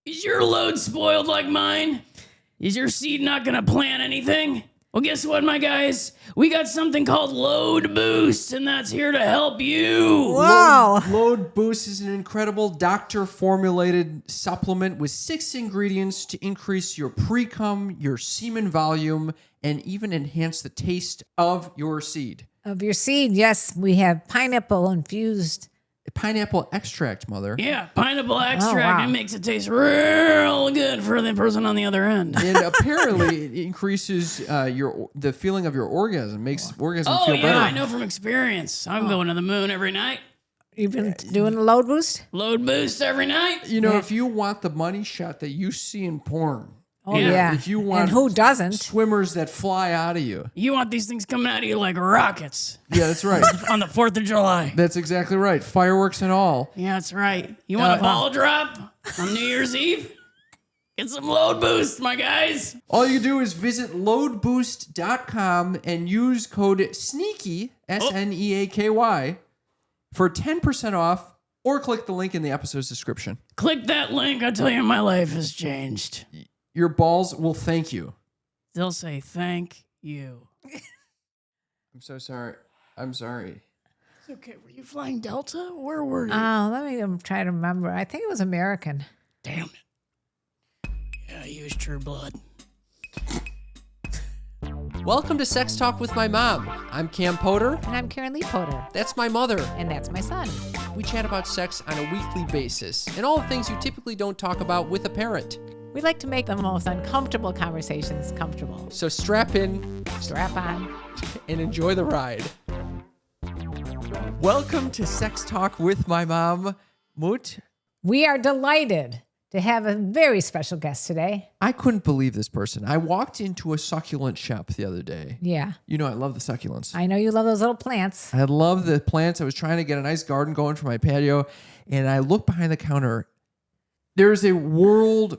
Is your load spoiled like mine? Is your seed not gonna plant anything? Well, guess what, my guys? We got something called Load Boost, and that's here to help you. Wow. Load Boost is an incredible doctor-formulated supplement with 6 ingredients to increase your pre-cum, your semen volume, and even enhance the taste of your seed. Of your seed, yes, we have pineapple infused. Pineapple extract, mother. Yeah, pineapple extract. wow. It makes it taste real good for the person on the other end. And apparently it increases the feeling of your orgasm, makes orgasm Oh, feel yeah, better. I know from experience. I'm going to the moon every night. You've been doing the load boost? Load Boost every night. You know, if you want the money shot that you see in porn, Oh, yeah. if you want and who doesn't? swimmers that fly out of you. You want these things coming out of you like rockets Yeah, that's right. on the 4th of July. That's exactly right. Fireworks and all. Yeah, that's right. You want a ball drop on New Year's Eve? Get some Load Boost, my guys. All you do is visit loadboost.com and use code SNEAKY, SNEAKY, for 10% off, or click the link in the episode's description. Click that link. I tell you, my life has changed. Your balls will thank you. They'll say thank you. I'm so sorry. I'm sorry. It's okay. Were you flying Delta? Where were you? Let me try to remember. I think it was American. Damn it. Yeah, I used True Blood. Welcome to Sex Talk with my mom. I'm Cam Potter. And I'm Karen Lee Potter. That's my mother. And that's my son. We chat about sex on a weekly basis and all the things you typically don't talk about with a parent. We like to make the most uncomfortable conversations comfortable. So strap in, Strap on. and enjoy the ride. Welcome to Sex Talk with my mom, Moot. We are delighted to have a very special guest today. I couldn't believe this person. I walked into a succulent shop the other day. Yeah. You know I love the succulents. I know you love those little plants. I love the plants. I was trying to get a nice garden going for my patio, and I look behind the counter. There's a world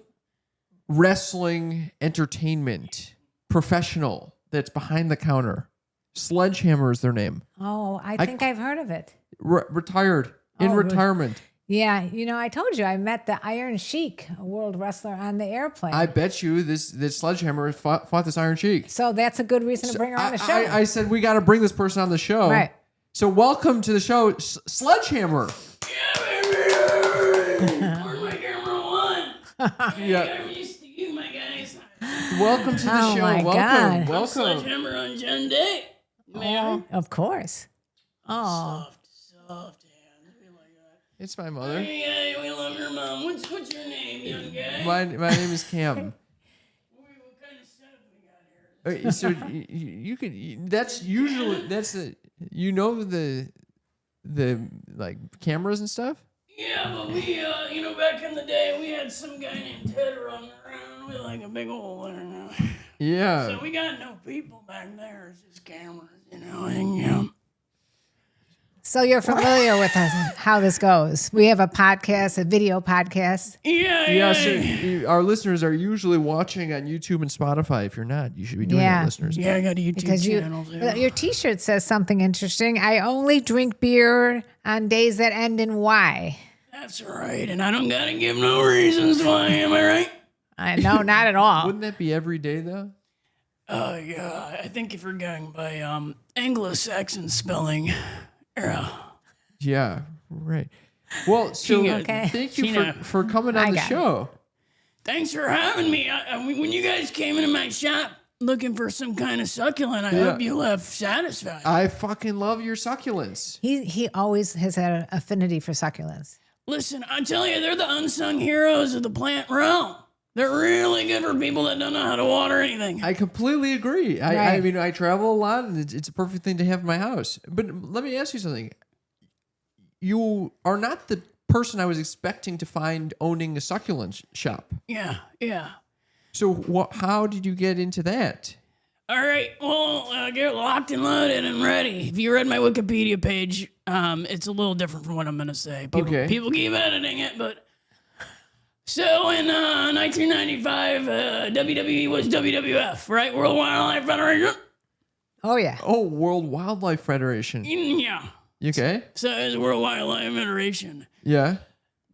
wrestling entertainment professional that's behind the counter. Sledgehammer is their name. Oh, I think I've heard of it. Retired. In Oh, retirement. Yeah, you know, I told you I met the Iron Sheik, a world wrestler, on the airplane. I bet you this Sledgehammer fought this Iron Sheik. So that's a good reason to bring her on the show. I said we got to bring this person on the show. Right. So welcome to the show, Sledgehammer. Yeah, baby. Where's my camera one? Yeah. I'm used to you, my guys. Welcome to the Oh show. my Welcome. God. Welcome. Sledgehammer on Jen Day. Man. Of course. Oh, Soft hands. We like that. It's my mother. Hey, we love your mom. What's your name, young guy? My name is Cam. What kind of setup we got here? So you can. That's usually the like cameras and stuff. Yeah, but we back in the day we had some guy named Ted running around with like a big hole there now. Yeah. So we got no people back there. It's just cameras, hanging out. so you're familiar with us, how this goes. We have a podcast, a video podcast. Yeah. So our listeners are usually watching on YouTube and Spotify. If you're not, you should be doing that, listeners. Yeah, I got a YouTube Because channel too. your T-shirt says something interesting. I only drink beer on days that end in Y. That's right, and I don't gotta give no reasons why. Am I right? No, not at all. Wouldn't that be every day though? Oh yeah, I think if we're going by Anglo-Saxon spelling era. Yeah. Right. Well, so Okay. thank you for coming on the got it. show. Thanks for having me. When you guys came into my shop looking for some kind of succulent, I hope you left satisfied. I fucking love your succulents. He always has had an affinity for succulents. Listen, I tell you, they're the unsung heroes of the plant realm. They're really good for people that don't know how to water anything. I completely agree. I Right. mean, I travel a lot, and it's a perfect thing to have in my house. But let me ask you something. You are not the person I was expecting to find owning a succulent shop. Yeah. So how did you get into that? All right, well, get locked and loaded and ready. If you read my Wikipedia page, it's a little different from what I'm going to say. People keep editing it, but... So in 1995, WWE was WWF, right? World Wildlife Federation? Oh, yeah. Oh, World Wildlife Federation. Yeah. You okay? So it's World Wildlife Federation. Yeah.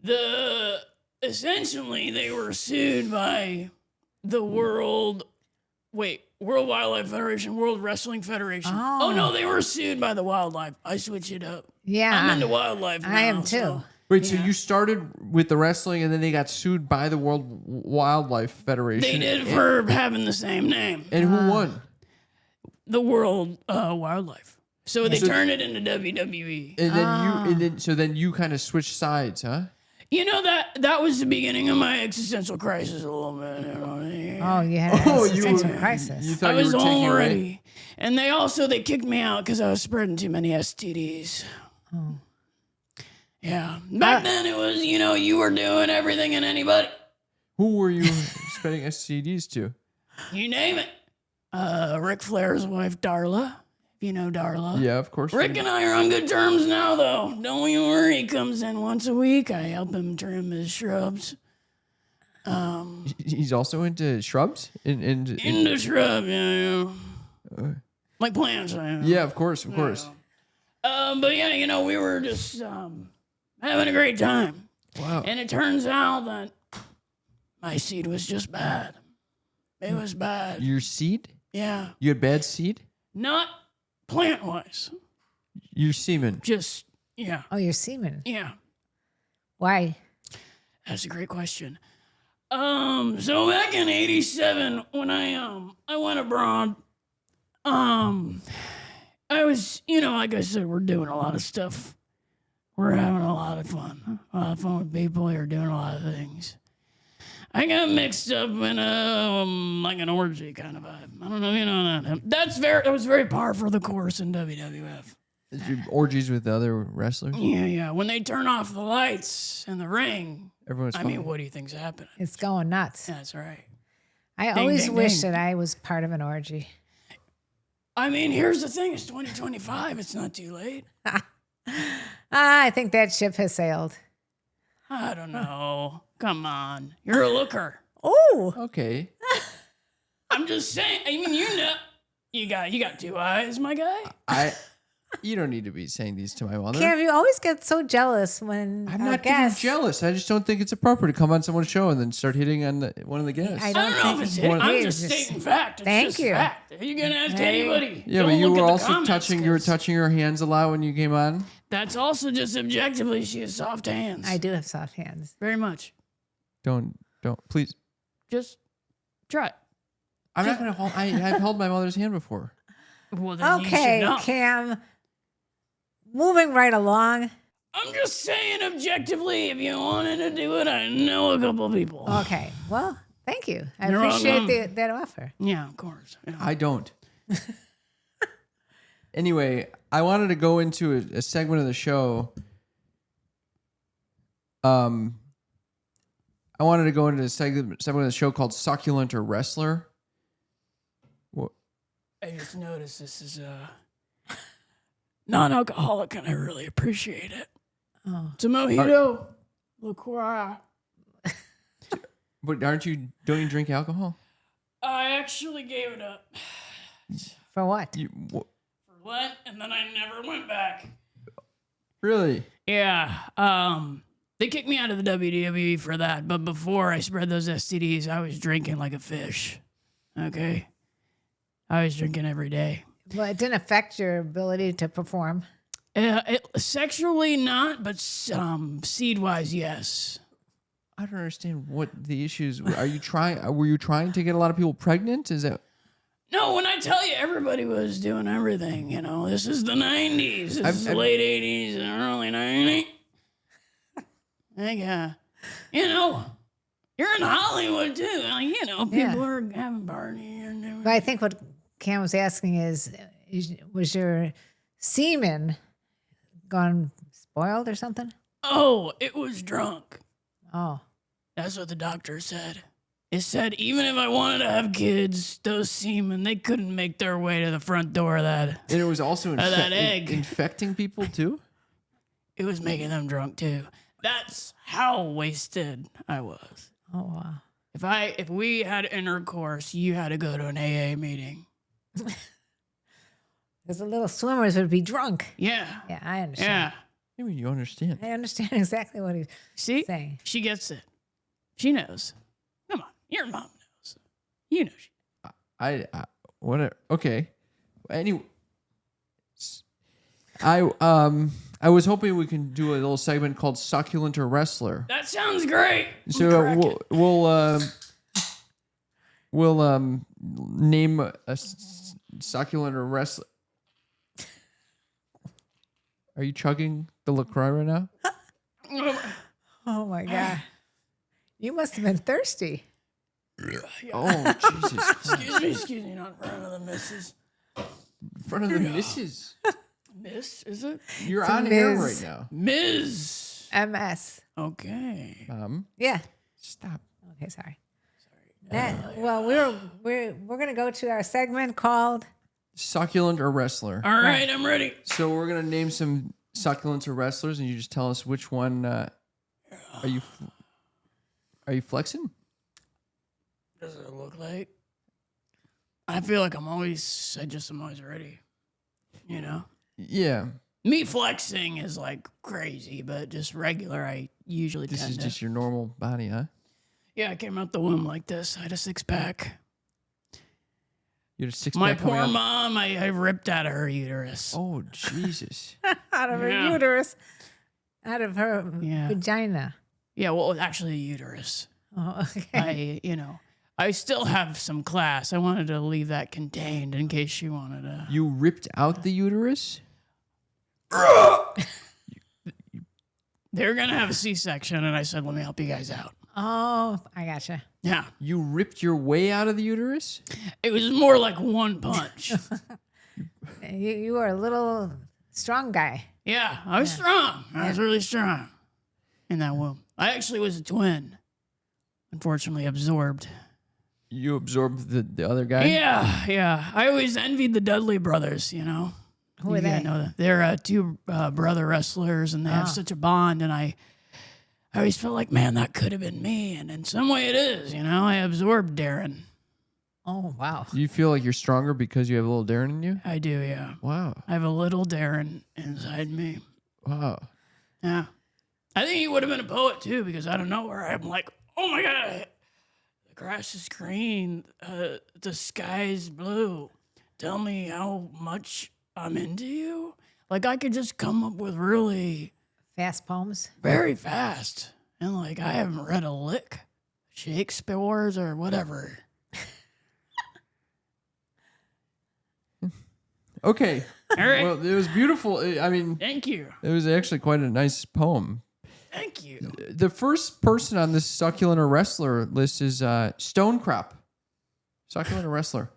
The essentially, they were sued by the World Wildlife Federation, World Wrestling Federation. Oh, no, they were sued by the wildlife. I switch it up. Yeah. I'm into wildlife now. I am too. So. Wait, so you started with the wrestling and then they got sued by the World Wildlife Federation? They did for having the same name. And who won? The World Wildlife. So they turned it into WWE. And then you kind of switched sides, huh? You know, that was the beginning of my existential crisis a little bit. You know? Oh, you had an existential crisis. You thought I was you were taking already. away? And they kicked me out because I was spreading too many STDs. Oh. Yeah. Back then it was, you were doing everything and anybody. Who were you spreading STDs to? You name it. Ric Flair's wife, Darla. If you know Darla. Yeah, of course. Rick and I are on good terms now, though. Don't you worry. He comes in once a week. I help him trim his shrubs. He's also into shrubs? Into shrub, yeah. Like plants, Yeah, of course. But yeah, we were just having a great time. Wow. And it turns out that my seed was just bad. It was bad. Your seed? Yeah. You had bad seed? Not plant-wise. Your semen? Just, yeah. Oh, your semen. Yeah. Why? That's a great question. So back in '87, when I went abroad, I was, like I said, we're doing a lot of stuff. We're having a lot of fun. A lot of fun with people. You're doing a lot of things. I got mixed up in like an orgy kind of vibe. I don't know if you know that. That was very par for the course in WWF. Orgies with the other wrestlers? Yeah. When they turn off the lights in the ring, Everyone's fine. what do you think's happening? It's going nuts. That's right. I always wish that I was part of an orgy. I mean, here's the thing. It's 2025. It's not too late. I think that ship has sailed. I don't know. Come on. You're a looker. Oh. Okay. I'm just saying. I mean, you got two eyes, my guy. You don't need to be saying these to my mother. Cam, you always get so jealous when I'm not getting jealous. I just don't think it's appropriate to come on someone's show and then start hitting on one of the guests. I don't know if it's hitting. I'm just stating fact. It's just fact. You can ask anybody. Yeah, but you were also touching your hands a lot when you came on. That's also just objectively. She has soft hands. I do have soft hands. Very much. Don't please. Just try it. I'm not gonna hold. I've held my mother's hand before. Well, then okay, you should know. Cam. Moving right along. I'm just saying objectively, if you wanted to do it, I know a couple people. Okay. Well, thank you. I appreciate that offer. Yeah, of course. Yeah. I don't. Anyway, I wanted to go into a segment of the show. I wanted to go into a segment of the show called Succulent or Wrestler. What? I just noticed this is non-alcoholic, and I really appreciate it. Oh. It's a mojito, LaCroix. But don't you drink alcohol? I actually gave it up. For what? For Lent, and then I never went back. Really? Yeah. They kicked me out of the WWE for that, but before I spread those STDs, I was drinking like a fish. Okay? I was drinking every day. Well, it didn't affect your ability to perform. Sexually, not, but seed-wise, yes. I don't understand what the issues were. Were you trying to get a lot of people pregnant? Is that? No, when I tell you everybody was doing everything, this is the 90s. This is the late 80s and early 90s. You're in Hollywood too. People are having parties and everything. But I think what Cam was asking is, was your semen gone spoiled or something? Oh, it was drunk. Oh. That's what the doctor said. It said even if I wanted to have kids, those semen, they couldn't make their way to the front door of that. And it was also that egg. Infecting people too? It was making them drunk too. That's how wasted I was. Oh, wow. If we had intercourse, you had to go to an AA meeting. Because the little swimmers would be drunk. Yeah. Yeah, I understand. Yeah. Maybe you understand. I understand exactly what he's saying. She gets it. She knows. Come on, your mom knows. You know she. I what? Okay. Anyway, I was hoping we can do a little segment called Succulent or Wrestler. That sounds great. So we'll name a succulent or wrestler. Are you chugging the LaCroix right now? Oh my God. You must have been thirsty. Oh, Jesus. Excuse me, not in front of the missus. In front of the missus. Miss, is it? You're It's a on air Ms. right now. Ms. MS. Okay. Yeah. Stop. Okay, sorry. Well, we're gonna go to our segment called Succulent or wrestler. All right, I'm ready. So we're gonna name some succulents or wrestlers, and you just tell us which one. Are you flexing? Does it look like? I feel like I'm always ready. You know? Yeah. Me flexing is like crazy, but just regular, I usually This tend is to. just your normal body, huh? Yeah, I came out the womb like this. I had a six-pack. You had a six-pack My coming poor out? mom, I ripped out of her uterus. Oh, Jesus. out of her Yeah. uterus, out of her Yeah. vagina. Yeah, well, actually a uterus. Oh, okay. I still have some class. I wanted to leave that contained in case she wanted to. You ripped out the uterus? They were going to have a C-section, and I said, let me help you guys out. Oh, I gotcha. Yeah. You ripped your way out of the uterus? It was more like one punch. You are a little strong guy. Yeah, I was strong. I was really strong in that womb. I actually was a twin. Unfortunately, absorbed. You absorbed the other guy? Yeah. I always envied the Dudley brothers, you know. Who are You gotta they? know that. They're two brother wrestlers, and they have such a bond. And I always felt like, man, that could have been me. And in some way, it is. You know, I absorbed Darren. Oh, wow. Do you feel like you're stronger because you have a little Darren in you? I do, yeah. Wow. I have a little Darren inside me. Wow. Yeah. I think he would have been a poet too, because out of nowhere, I'm like, oh my God, the grass is green, the sky's blue. Tell me how much I'm into you. Like, I could just come up with really Fast poems. very fast. And like, I haven't read a lick. Shakespeare's or whatever. Okay. All right. Well, it was beautiful. I mean, Thank you. it was actually quite a nice poem. Thank you. The first person on this succulent or wrestler list is Stonecrop. Succulent or wrestler?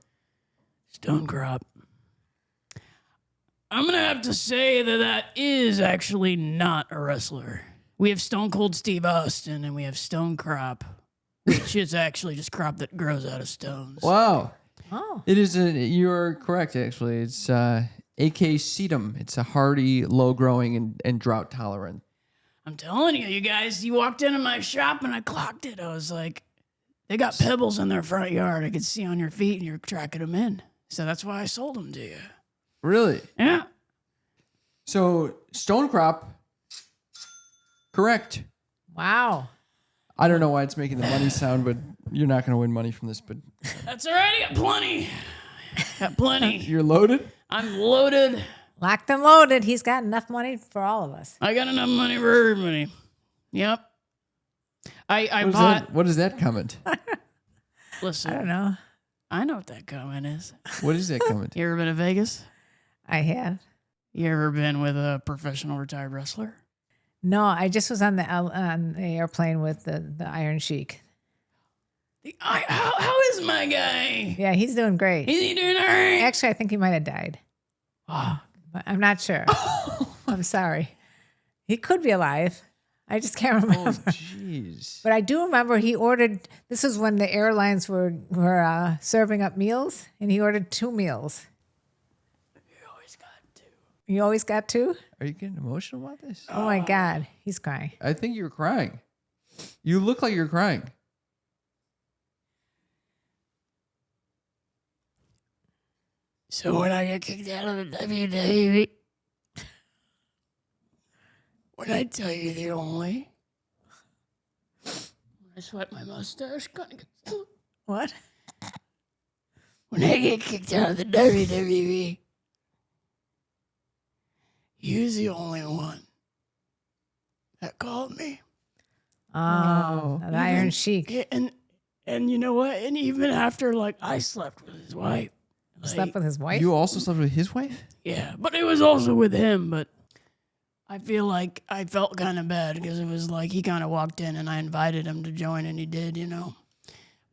Stonecrop. I'm going to have to say that is actually not a wrestler. We have Stone Cold Steve Austin and we have Stonecrop, which is actually just crop that grows out of stones. Wow. Oh. It is you're correct, actually. It's a.k.a. sedum. It's a hardy, low-growing, and drought-tolerant. I'm telling you, you guys, you walked into my shop and I clocked it. I was like, they got pebbles in their front yard. I could see on your feet and you're tracking them in. So that's why I sold them to you. Really? Yeah. So, Stonecrop, correct. Wow. I don't know why it's making the money sound, but you're not going to win money from this. But That's all right. I got plenty. Got plenty. you're loaded? I'm loaded. Locked and loaded. He's got enough money for all of us. I got enough money for everybody. Yep. I bought. What is that comment? Listen, I don't know. I know what that comment is. What is that comment? You ever been to Vegas? I have. You ever been with a professional retired wrestler? No, I just was on the airplane with the Iron Sheik. How is my guy? Yeah, he's doing great. Is he doing all right? Actually, I think he might have died. Oh, But I'm not sure. I'm sorry. He could be alive. I just can't remember. Oh, jeez. But I do remember he ordered. This is when the airlines were serving up meals, and he ordered 2 meals. you always got to. You always got 2? Are you getting emotional about this? Oh my God, he's crying. I think you're crying. You look like you're crying. So when I get kicked out of the WWE, when I tell you the only, when I sweat my mustache. What? When I get kicked out of the WWE, he's the only one that called me. Oh, the Iron Sheik. Yeah, and you know what? And even after, like, I slept with his wife. Like, Slept with his wife? You also slept with his wife? Yeah, but it was also with him. But I feel like I felt kind of bad because it was like he kind of walked in and I invited him to join and he did, you know.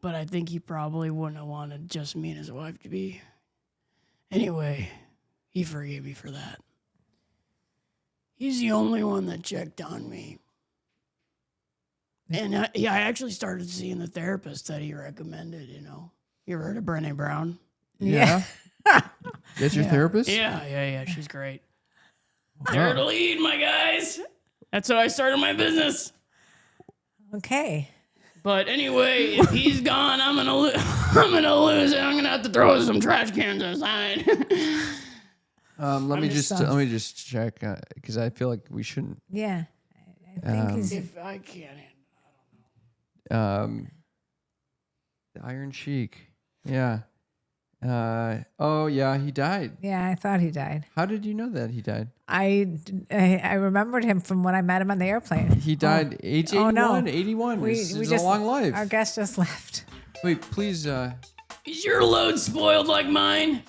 But I think he probably wouldn't have wanted just me and his wife to be. Anyway, he forgave me for that. He's the only one that checked on me. And I actually started seeing the therapist that he recommended, you know. You ever heard of Brené Brown? Yeah. That's your therapist? Yeah. She's great. They're the lead, my guys. That's how I started my business. Okay. But anyway, if he's gone, I'm gonna lose it. I'm gonna have to throw some trash cans aside. Let me just check because I feel like we shouldn't. Yeah. I think he's. If I can't. The Iron Sheik. Yeah. Oh yeah, he died. Yeah, I thought he died. How did you know that he died? I remembered him from when I met him on the airplane. He died age 81. no. 81. We It's just a long life. Our guest just left. Wait, please. Is your load spoiled like mine?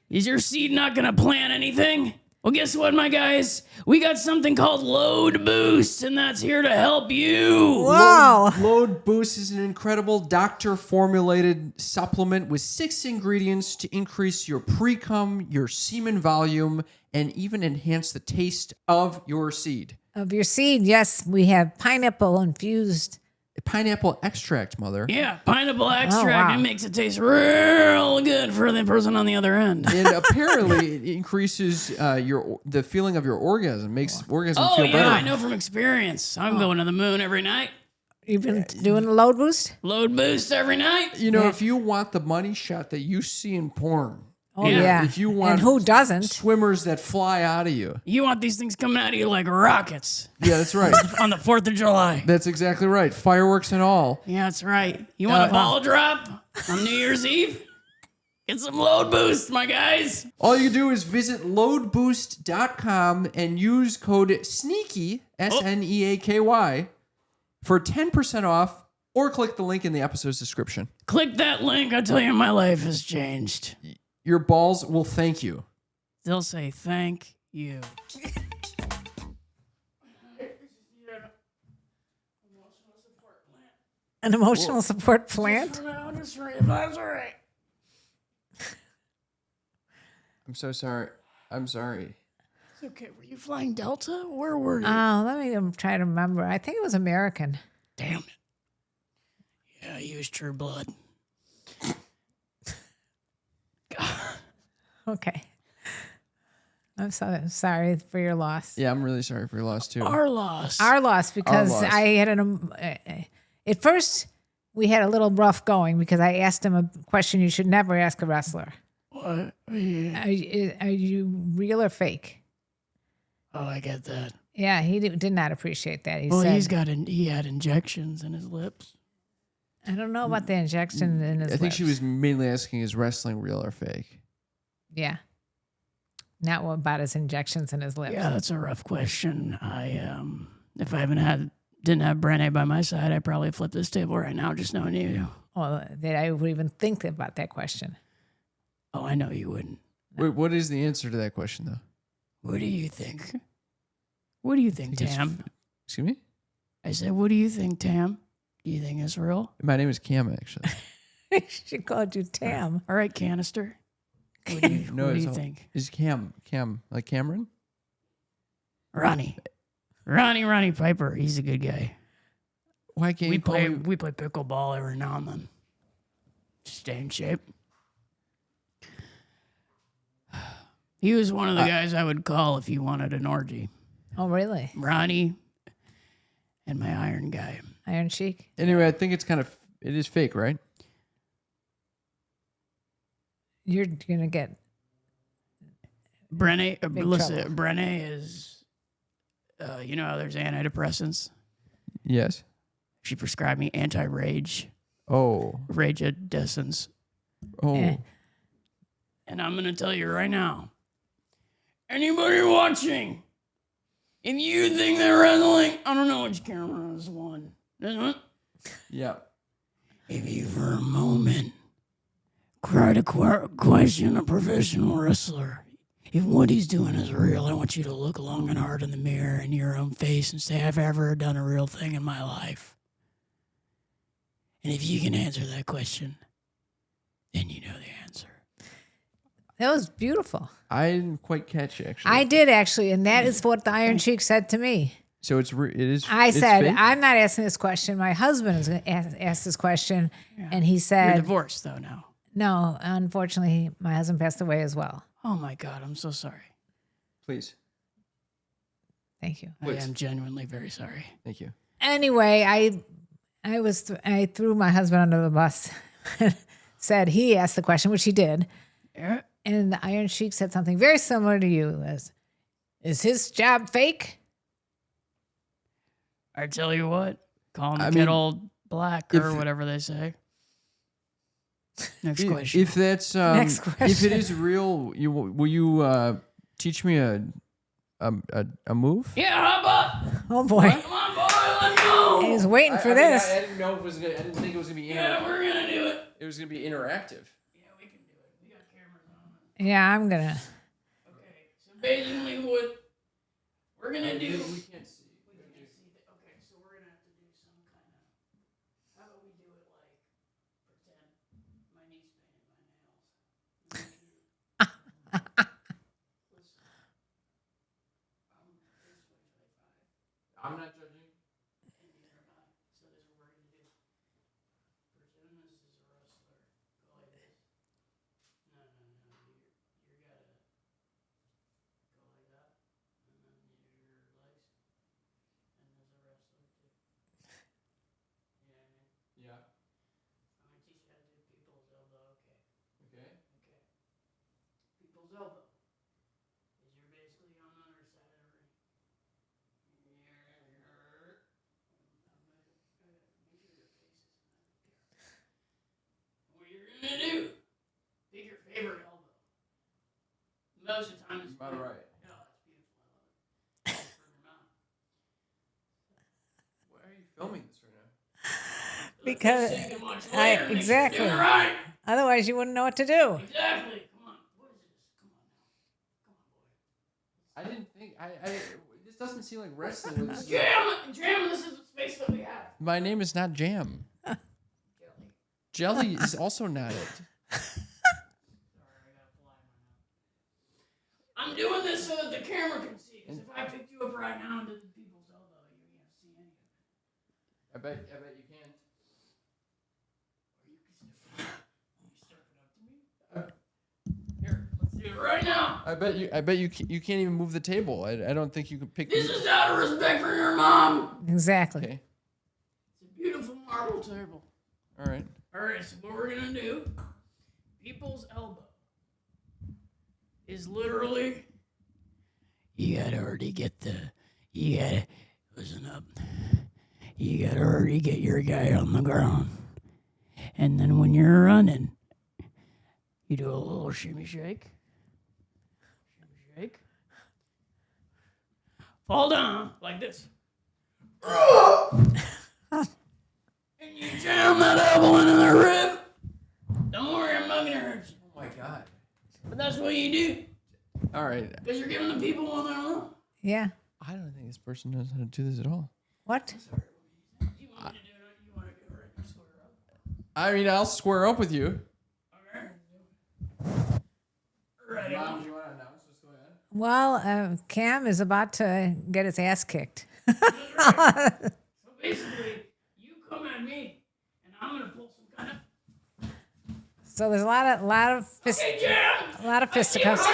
Is your seed not gonna plant anything? Well, guess what, my guys? We got something called Load Boost, and that's here to help you. Whoa! Load Boost is an incredible doctor-formulated supplement with 6 ingredients to increase your pre-cum, your semen volume, and even enhance the taste of your seed. Of your seed, yes, we have pineapple infused. Pineapple extract, mother. Yeah, pineapple extract. wow. It makes it taste real good for the person on the other end. And apparently, it increases the feeling of your orgasm, makes orgasm Oh, feel yeah, better. I know from experience. I'm going to the moon every night. You've been doing a load boost? Load Boost every night. You know, if you want the money shot that you see in porn, Oh, yeah. if you want and who doesn't? swimmers that fly out of you. You want these things coming out of you like rockets Yeah, that's right. on the 4th of July. That's exactly right. Fireworks and all. Yeah, that's right. You want a ball drop on New Year's Eve? Get some Load Boost, my guys. All you do is visit loadboost.com and use code SNEAKY, SNEAKY, for 10% off, or click the link in the episode's description. Click that link. I tell you, my life has changed. Your balls will thank you. They'll say thank you. An emotional support plant? That's right. I'm so sorry. I'm sorry. It's okay. Were you flying Delta? Where were you? Let me try to remember. I think it was American. Damn it. Yeah, he was True Blood. Okay. I'm sorry for your loss. Yeah, I'm really sorry for your loss, too. Our loss. Our loss, because Our loss. I had at first we had a little rough going because I asked him a question you should never ask a wrestler. What? Yeah. Are you real or fake? Oh, I get that. Yeah, he did not appreciate that. He Well, said, he had injections in his lips. I don't know about the injection in his I think she lips. was mainly asking, is wrestling real or fake? Yeah. Not what about his injections in his lips. Yeah, that's a rough question. If I didn't have Brené by my side, I'd probably flip this table right now just knowing you. Well, that I would even think about that question. Oh, I know you wouldn't. Wait, what is the answer to that question, though? What do you think? What do you think, Tam? Excuse me? I said, what do you think, Tam? Do you think it's real? My name is Cam, actually. She called you Tam. All right, Canister. What do you, No, what do it's you all- think? Is Cam, like Cameron? Ronnie Piper. He's a good guy. Why can't We you call play me? we play pickleball every now and then. Stay in shape. He was one of the guys I would call if you wanted an orgy. Oh, really? Ronnie and my iron guy. Iron Sheik? Anyway, I think it is fake, right? You're going to get... Brené, listen, trouble. Brené is, you know how there's antidepressants? Yes. She prescribed me anti-rage. Oh. Rage Descents. Oh. And I'm going to tell you right now, anybody watching, if you think that wrestling, I don't know which camera is one. This one? Yeah. If you for a moment try to question a professional wrestler, if what he's doing is real, I want you to look long and hard in the mirror in your own face and say, I've ever done a real thing in my life. And if you can answer that question, then you know the answer. That was beautiful. I didn't quite catch it, actually. I did actually, and that is what the Iron Sheik said to me. So it is. I it's said, fake? I'm not asking this question. My husband is going to ask this question. Yeah. And he said, You're divorced, though, now. no, unfortunately, my husband passed away as well. Oh, my God. I'm so sorry. Please. Thank you. I am genuinely very sorry. Thank you. Anyway, I threw my husband under the bus. Said he asked the question, which he did. Yeah. And the Iron Sheik said something very similar to you. Is his job fake? I tell you what, call him kettle black or whatever they say. Next question. If that's Next question. If it is real, will you teach me a move? Yeah, how about? Oh boy, Come on, boy, let's go. he's waiting for this. I didn't know it was. I didn't think it was gonna be. Yeah, we're gonna do it. It was gonna be interactive. Yeah, we can do it. We got cameras on. Yeah, I'm gonna. Okay, so basically, what we're gonna do. We can't see. Okay, so we're gonna have to do some kind of. How about we do it like pretend my niece painted my nails. I'm not judging. So this is what we're gonna do. Pretend this is a wrestler. Go like this. No. You gotta go like that, and then your legs, and there's a wrestler too. You know what I mean? Yeah. I'm gonna teach you how to do people's elbow. Okay. Okay. People's elbow is you're basically on the other side of the ring. What you're gonna do? Pick your favorite elbow. Most of the time it's About right. Oh, it's beautiful. I love it. From your mouth. Why are you filming this right now? Because Let's take it much later. exactly. Doing it right. Otherwise, you wouldn't know what to do. Exactly. Come on. What is this? Come on now. Come on, boy. I didn't think. This doesn't seem like wrestling. Jam. This is the space that we have. My name is not Jam. Jelly is also not it. I'm doing this so that the camera can see. Because if I picked you up right now and did the people's elbow, you can't see any of it. I bet you can't. You stepping up to me? Here, let's do it right now. I bet you can't even move the table. I don't think you can pick. This is out of respect for your mom. Exactly. Okay. It's a beautiful marble table. All right. All right, so what we're gonna do? People's elbow is literally. You gotta already get the. You gotta listen up. You gotta already get your guy on the ground, and then when you're running, you do a little shimmy shake. Shimmy shake. Fall down like this. And you jam that elbow into the rib. Don't worry, I'm not gonna hurt you. Oh my God. But that's what you do. All right. Because you're giving the people what they want. Yeah. I don't think this person knows how to do this at all. What? You want me to do it? You want to go right and square up? I mean, I'll square up with you. Okay. Ready? Mom, do you want to announce what's going on? Well, Cam is about to get his ass kicked. So basically, you come at me, and I'm gonna pull some kind of. So there's a lot of Hey, Jam! a lot of fisticuffs.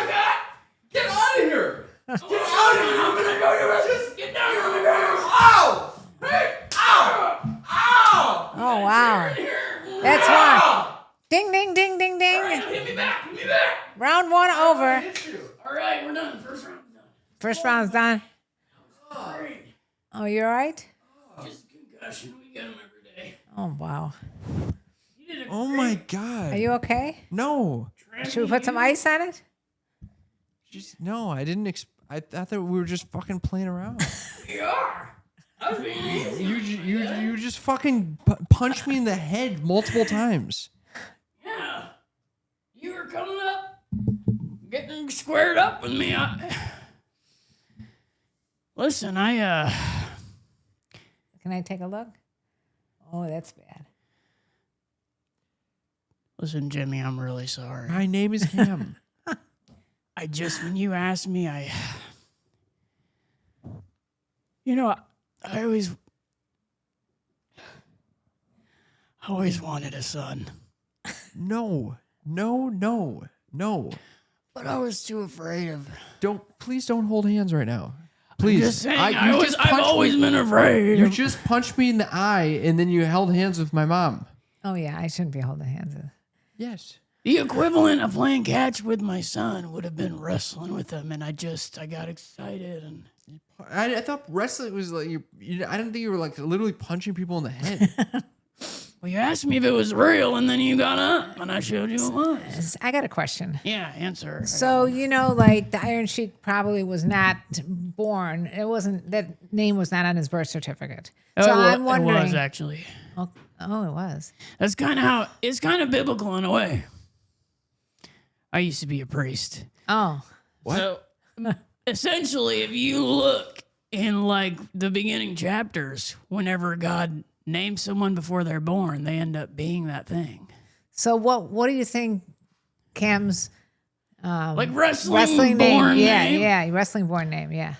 Get out of here! Get out of here! I'm gonna go to just get down here on the ground. Ow! Hey! Ow! Ow! Oh wow. Here. That's one. Ding ding ding ding ding. All right, hit me back. Hit me back. Round one over. All right, we're done. First round's done. First round's done. Great. Oh, you all right? Just concussed. concussion. We get them every day. Oh, wow. Oh my God. Are you okay? No. Should we put some ice on it? No, I didn't. I thought that we were just fucking playing around. We are. I was being easy. You just fucking punched me in the head multiple times. Yeah. You were coming up, getting squared up with me. Listen, Can I take a look? Oh, that's bad. Listen, Jimmy, I'm really sorry. My name is Cam. When you asked me, I always wanted a son. No. But I was too afraid of. Please don't hold hands right now. Please. I'm just saying, I've always been afraid. You just punched me in the eye and then you held hands with my mom. Oh, yeah, I shouldn't be holding hands. Yes. The equivalent of playing catch with my son would have been wrestling with him, and I got excited and. I thought wrestling was like I didn't think you were like literally punching people in the head. Well, you asked me if it was real, and then you got up, and I showed you it was. I got a question. Yeah, answer. So, like the Iron Sheik probably was not born. It wasn't, that name was not on his birth certificate. So I'm wondering. It was actually. Oh, it was. That's kind of it's kind of biblical in a way. I used to be a priest. Oh. What? So, essentially, if you look in like the beginning chapters, whenever God names someone before they're born, they end up being that thing. So what do you think Cam's like wrestling born name? Yeah, wrestling born name, yeah.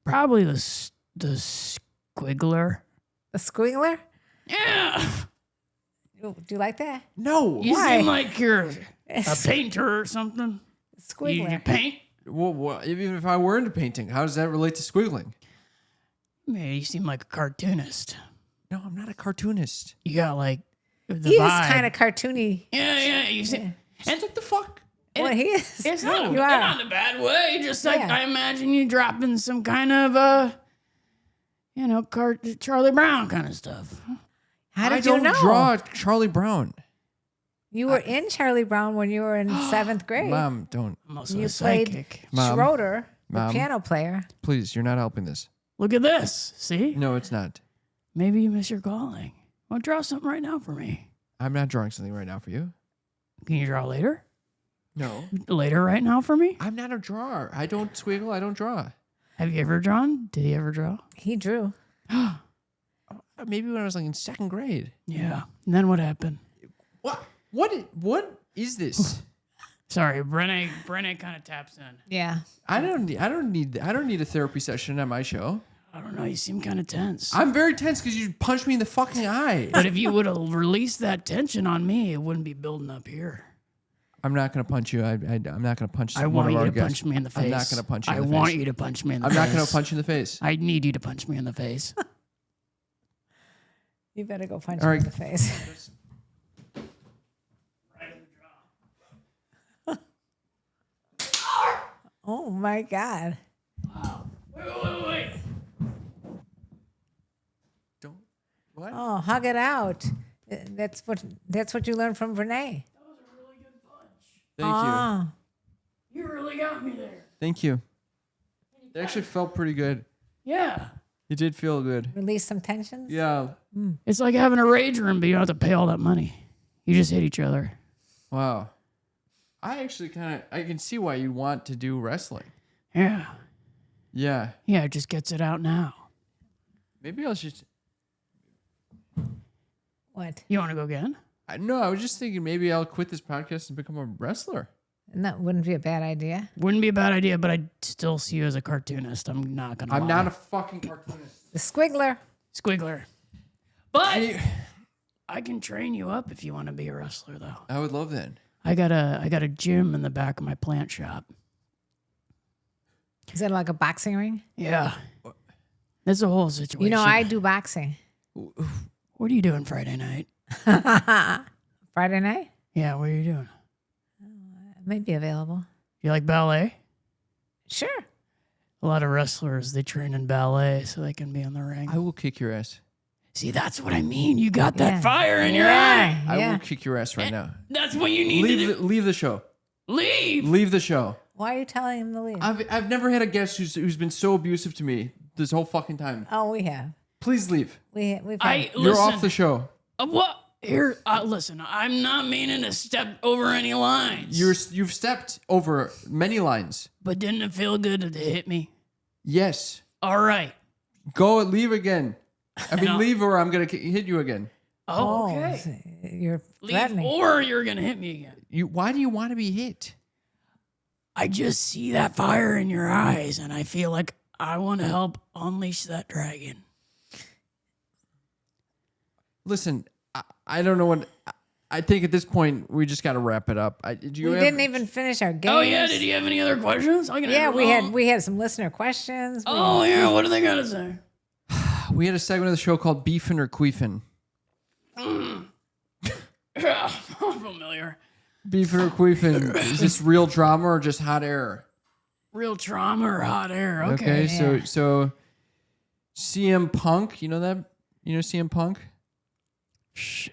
Probably the Squiggler. The Squiggler? Yeah. Do you like that? No. You seem like you're a painter or something. Squiggler. You paint? Well, even if I were into painting, how does that relate to squiggling? Man, you seem like a cartoonist. No, I'm not a cartoonist. You got like the He vibe. is kind of cartoony. Yeah. You see, And what the fuck? Well, he is. it's not, You are. not in a bad way. Just like Yeah. I imagine you dropping some kind of Charlie Brown kind of stuff. How did I you don't know? draw Charlie Brown. You were in Charlie Brown when you were in 7th grade. Mom, don't. I'm also You a played psychic. Mom. Schroeder, the Mom. piano player. Please, you're not helping this. Look at this. See? No, it's not. Maybe you miss your calling. Well, draw something right now for me. I'm not drawing something right now for you. Can you draw later? No. Later right now for me? I'm not a drawer. I don't squiggle. I don't draw. Have you ever drawn? Did he ever draw? He drew. Maybe when I was like in 2nd grade. Yeah. And then what happened? What is this? Sorry, Brene kind of taps in. Yeah. I don't need a therapy session on my show. I don't know. You seem kind of tense. I'm very tense because you punched me in the fucking eye. But if you would have released that tension on me, it wouldn't be building up here. I'm not gonna punch you. I'm not gonna punch. I want you to punch me in the face. I'm not gonna punch you in the face. I want you to punch me in the face. I'm not gonna punch you in the face. I need you to punch me in the face. You better go punch him in the face. Oh my God. Wow. Wait. Don't. What? Oh, hug it out. That's what you learned from Renee. That was a really good punch. Thank you. You really got me there. Thank you. It actually felt pretty good. Yeah. It did feel good. Release some tensions. Yeah. It's like having a rage room, but you don't have to pay all that money. You just hit each other. Wow. I actually I can see why you want to do wrestling. Yeah. Yeah. Yeah, it just gets it out now. Maybe I'll just. What? You want to go again? No, I was just thinking maybe I'll quit this podcast and become a wrestler. And that wouldn't be a bad idea. Wouldn't be a bad idea, but I still see you as a cartoonist. I'm not going to I'm not a fucking cartoonist. The Squiggler. Squiggler. But I can train you up if you want to be a wrestler, though. I would love that. I got a gym in the back of my plant shop. Is that like a boxing ring? Yeah. That's a whole situation. You know, I do boxing. What are you doing Friday night? Friday night? Yeah, what are you doing? Might be available. You like ballet? Sure. A lot of wrestlers, they train in ballet so they can be on the ring. I will kick your ass. See, that's what I mean. You got that fire in your eye. I will kick your ass right now. That's what you need to do. Leave the show. Leave the show. Why are you telling him to leave? I've never had a guest who's been so abusive to me this whole fucking time. Oh, we have. Please leave. We've had. You're off the show. What? Here, listen. I'm not meaning to step over any lines. You've stepped over many lines. But didn't it feel good to hit me? Yes. All right. Go leave again. I mean, No. leave or I'm gonna hit you again. Oh, okay. You're Leave threatening. or you're gonna hit me again. Why do you want to be hit? I just see that fire in your eyes, and I feel like I want to help unleash that dragon. Listen, I don't know what. I think at this point we just got to wrap it up. We didn't even finish our game. Oh yeah, did you have any other questions? We had some listener questions. Oh yeah, what do they gotta say? We had a segment of the show called Beefin or Queefin. Familiar. Beefin or Queefin. Is this real drama or just hot air? Real trauma or hot air? Okay. So CM Punk, you know that? You know CM Punk?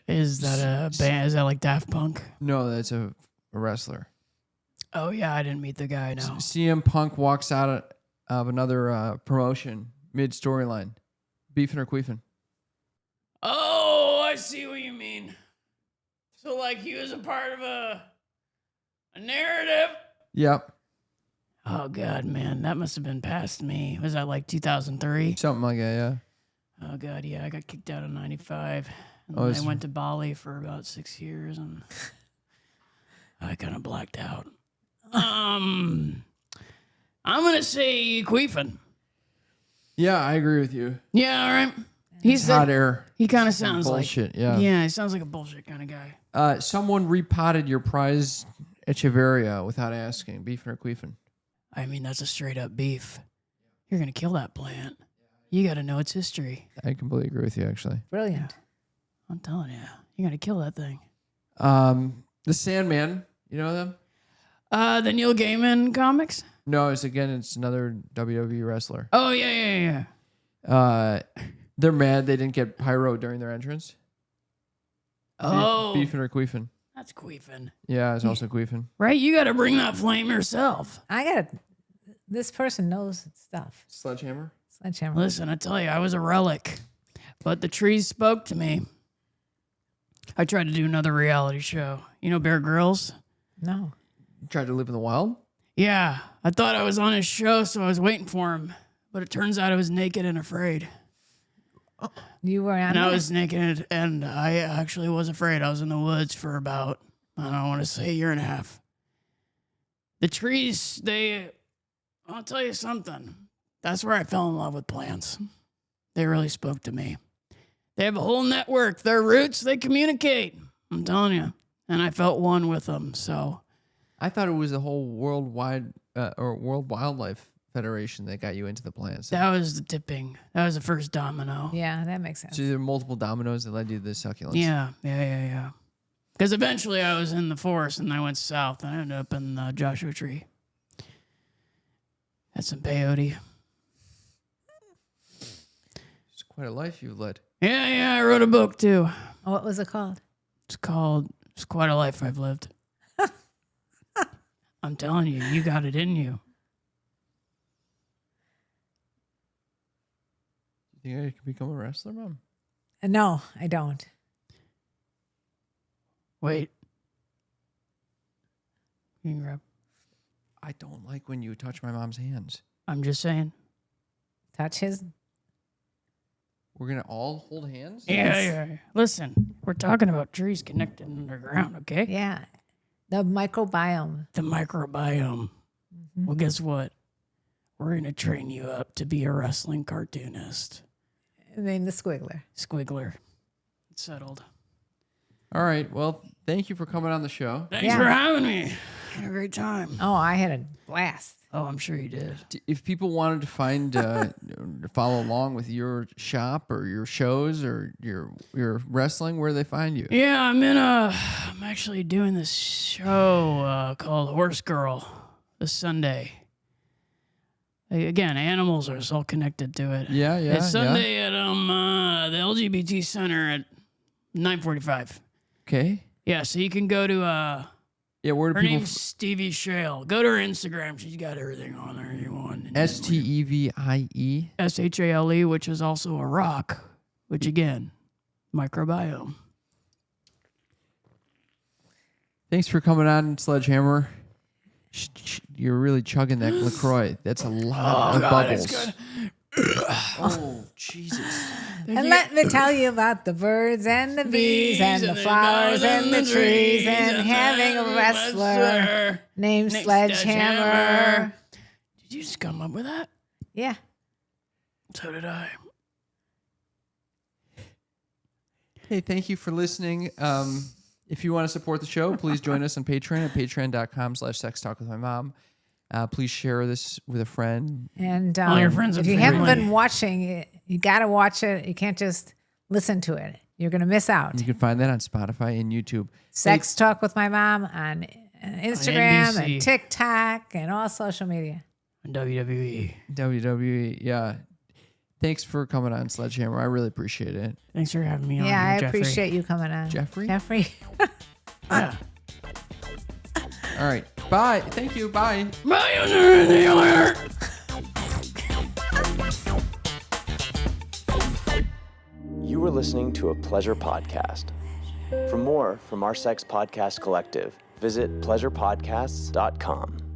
Is that a band? Is that like Daft Punk? No, that's a wrestler. Oh yeah, I didn't meet the guy. No. CM Punk walks out of another promotion mid storyline. Beefin or Queefin? Oh, I see what you mean. So like he was a part of a narrative. Yep. Oh god, man, that must have been past me. Was that like 2003? Something like that, yeah. Oh god, yeah, I got kicked out in '95. And Oh, I went to Bali for about 6 years, and I kind of blacked out. I'm gonna say Queefin. Yeah, I agree with you. Yeah, all right. He's hot air. He kind of sounds bullshit, like yeah. Yeah, he sounds like a bullshit kind of guy. Someone repotted your prize Echeverria without asking. Beefin or Queefin? I mean, that's a straight up beef. You're gonna kill that plant. You got to know its history. I completely agree with you, actually. Brilliant. I'm telling you, you got to kill that thing. The Sandman, you know them? The Neil Gaiman comics? No, it's another WWE wrestler. Oh, yeah. They're mad they didn't get pyro during their entrance. Oh. Beefin or Queefin? That's Queefin. Yeah, it's also Queefin. Right? You got to bring that flame yourself. This person knows stuff. Sledgehammer? Sledgehammer. Listen, I tell you, I was a relic, but the trees spoke to me. I tried to do another reality show. You know Bear Grylls? No. Tried to live in the wild? Yeah. I thought I was on his show, so I was waiting for him. But it turns out I was naked and afraid. You were on And I was naked, and I actually was afraid. I was in the woods for about, I don't want to say a year and a half. The trees, I'll tell you something. That's where I fell in love with plants. They really spoke to me. They have a whole network. Their roots, they communicate. I'm telling you. And I felt one with them, so. I thought it was the whole World Wildlife Federation that got you into the plants. That was the tipping. That was the first domino. Yeah, that makes sense. So there were multiple dominoes that led you to the succulents. Yeah. Because eventually I was in the forest and I went south and I ended up in the Joshua Tree. That's some peyote. It's quite a life you led. Yeah, I wrote a book too. What was it called? It's Quite a Life I've Lived. I'm telling you, you got it in you. You think I could become a wrestler, Mom? No, I don't. Wait. You can grab. I don't like when you touch my mom's hands. I'm just saying. Touch his. We're going to all hold hands? Yeah. Listen, we're talking about trees connected underground, okay? Yeah. The microbiome. The microbiome. Mm-hmm. Well, guess what? We're going to train you up to be a wrestling cartoonist. I mean, the squiggler. Squiggler. It's settled. All right. Well, thank you for coming on the show. Thanks for having me. Had a great time. Oh, I had a blast. Oh, I'm sure you did. If people wanted to find, follow along with your shop or your shows or your wrestling, where do they find you? Yeah, I'm actually doing this show called Horse Girl this Sunday. Again, animals are so connected to it. Yeah. It's Sunday at the LGBT Center at 9:45. Okay. Yeah, so you can go to Where do her people? name's Stevie Shale. Go to her Instagram. She's got everything on there you want. Stevie. Shale, which is also a rock, which again, microbiome. Thanks for coming on, Sledgehammer. You're really chugging that LaCroix. That's a lot of bubbles. It's good. Oh, Jesus. And let me tell you about the birds and the bees and the flowers and the trees and having a wrestler named Sledgehammer. Did you just come up with that? Yeah. So did I. Hey, thank you for listening. If you want to support the show, please join us on Patreon at patreon.com/sextalkwithmymom. Please share this with a friend. And all your friends if and you family. haven't been watching it, you got to watch it. You can't just listen to it. You're going to miss out. You can find that on Spotify and YouTube. Sex Talk with My Mom on Instagram NBC. and TikTok and all social media. WWE. Yeah. Thanks for coming on, Sledgehammer. I really appreciate it. Thanks for having me on. Yeah, I Jeffrey. appreciate you coming on. Jeffrey? Yeah. All right. Bye. Thank you. Bye. Bye. You were listening to a Pleasure Podcast. For more from our Sex Podcast Collective, visit pleasurepodcasts.com.